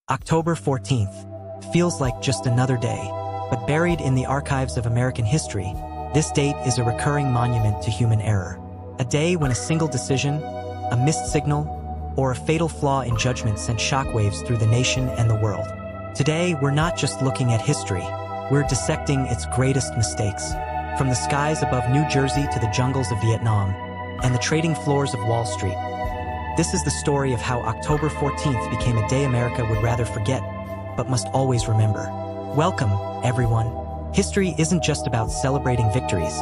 October 14th feels like just another day, but buried in the archives of American history, this date is a recurring monument to human error. A day when a single decision, a missed signal, or a fatal flaw in judgment sent shockwaves through the nation and the world. Today, we're not just looking at history, we're dissecting its greatest mistakes. From the skies above New Jersey to the jungles of Vietnam, and the trading floors of Wall Street. This is the story of how October 14th became a day America would rather forget, but must always remember. Welcome, everyone. History isn't just about celebrating victories.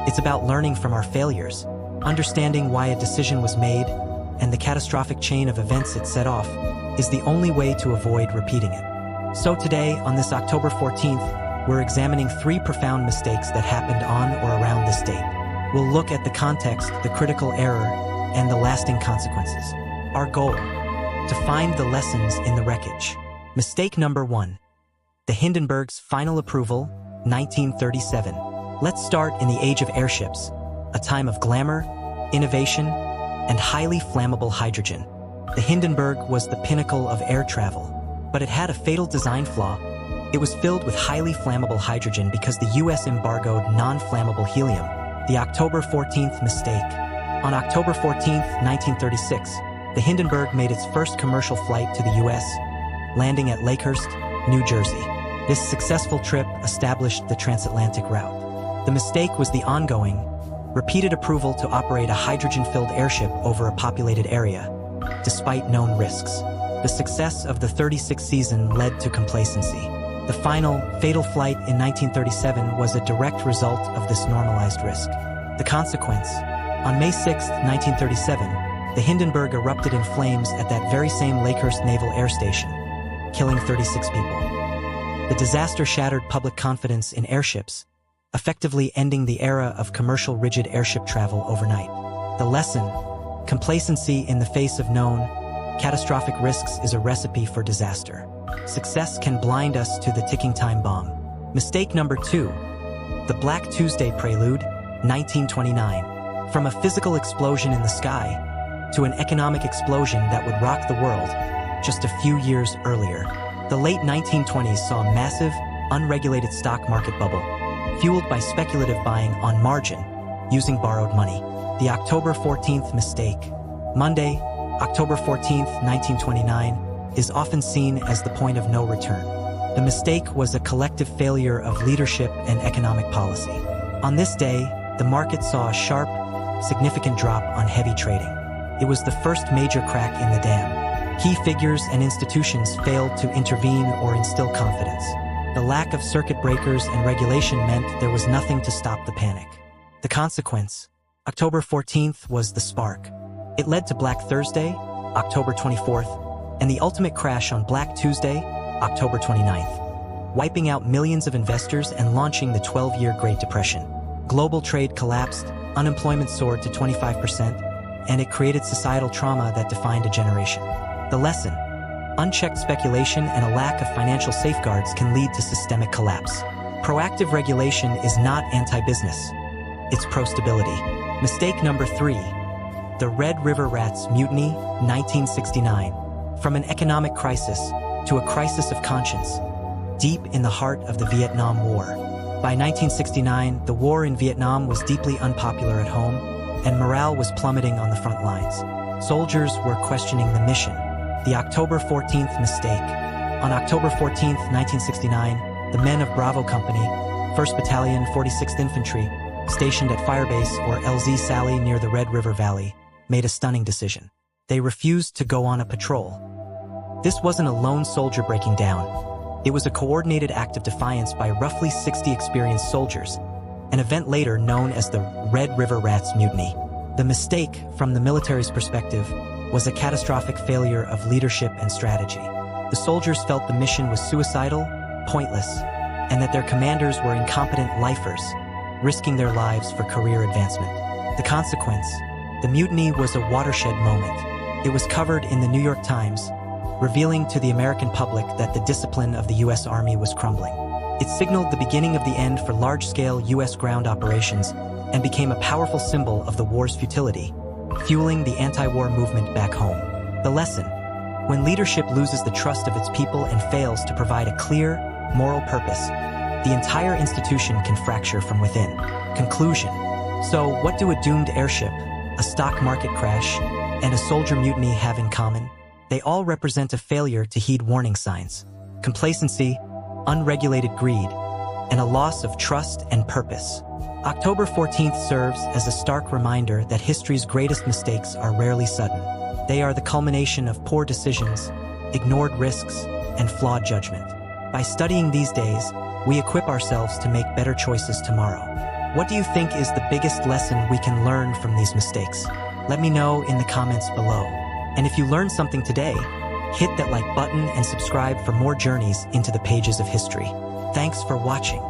It's about learning from our failures, understanding why a decision was made, and the catastrophic chain of events it set off is the only way to avoid repeating it. So today, on this October 14th, we're examining 3 profound mistakes that happened on or around this date. We'll look at the context, the critical error, and the lasting consequences. Our goal: to find the lessons in the wreckage. Mistake number 1. The Hindenburg's final approval, 1937. Let's start in the age of airships, a time of glamour, innovation, and highly flammable hydrogen. The Hindenburg was the pinnacle of air travel, but it had a fatal design flaw. It was filled with highly flammable hydrogen because the US embargoed non-flammable helium, the October 14th mistake. On October 14th, 1936, the Hindenburg made its first commercial flight to the US, landing at Lakehurst, New Jersey. This successful trip established the transatlantic route. The mistake was the ongoing, repeated approval to operate a hydrogen-filled airship over a populated area, despite known risks. The success of the 36th season led to complacency. The final, fatal flight in 1937 was a direct result of this normalized risk. The consequence: on May 6, 1937, the Hindenburg erupted in flames at that very same Lakehurst Naval Air Station, killing 36 people. The disaster shattered public confidence in airships, effectively ending the era of commercial rigid airship travel overnight. The lesson: complacency in the face of known, catastrophic risks is a recipe for disaster. Success can blind us to the ticking time bomb. Mistake number 2. The Black Tuesday Prelude, 1929. From a physical explosion in the sky to an economic explosion that would rock the world just a few years earlier. The late 1920s saw a massive, unregulated stock market bubble, fueled by speculative buying on margin, using borrowed money. The October 14th mistake. Monday, October 14th, 1929, is often seen as the point of no return. The mistake was a collective failure of leadership and economic policy. On this day, the market saw a sharp, significant drop on heavy trading. It was the first major crack in the dam. Key figures and institutions failed to intervene or instill confidence. The lack of circuit breakers and regulation meant there was nothing to stop the panic. The consequence: October 14th was the spark. It led to Black Thursday, October 24th, and the ultimate crash on Black Tuesday, October 29th, wiping out millions of investors and launching the 12-year Great Depression. Global trade collapsed, unemployment soared to 25%, and it created societal trauma that defined a generation. The lesson: unchecked speculation and a lack of financial safeguards can lead to systemic collapse. Proactive regulation is not anti-business. It's pro-stability. Mistake number 3. The Red River Rats Mutiny, 1969. From an economic crisis to a crisis of conscience, deep in the heart of the Vietnam War. By 1969, the war in Vietnam was deeply unpopular at home, and morale was plummeting on the front lines. Soldiers were questioning the mission. The October 14th mistake. On October 14th, 1969, the men of Bravo Company, 1st Battalion, 46th Infantry, stationed at Firebase or LZ Sally near the Red River Valley, made a stunning decision. They refused to go on a patrol. This wasn't a lone soldier breaking down. It was a coordinated act of defiance by roughly 60 experienced soldiers, an event later known as the Red River Rats Mutiny. The mistake, from the military's perspective, was a catastrophic failure of leadership and strategy. The soldiers felt the mission was suicidal, pointless, and that their commanders were incompetent lifers, risking their lives for career advancement. The consequence: the mutiny was a watershed moment. It was covered in the New York Times, revealing to the American public that the discipline of the U.S. Army was crumbling. It signaled the beginning of the end for large-scale U.S. ground operations and became a powerful symbol of the war's futility, fueling the anti-war movement back home. The lesson: When leadership loses the trust of its people and fails to provide a clear, moral purpose, the entire institution can fracture from within. Conclusion. So, what do a doomed airship, a stock market crash, and a soldier mutiny have in common? They all represent a failure to heed warning signs, complacency, unregulated greed, and a loss of trust and purpose. October 14th serves as a stark reminder that history's greatest mistakes are rarely sudden. They are the culmination of poor decisions, ignored risks, and flawed judgment. By studying these days, we equip ourselves to make better choices tomorrow. What do you think is the biggest lesson we can learn from these mistakes? Let me know in the comments below. And if you learned something today, hit that like button and subscribe for more journeys into the pages of history. Thanks for watching.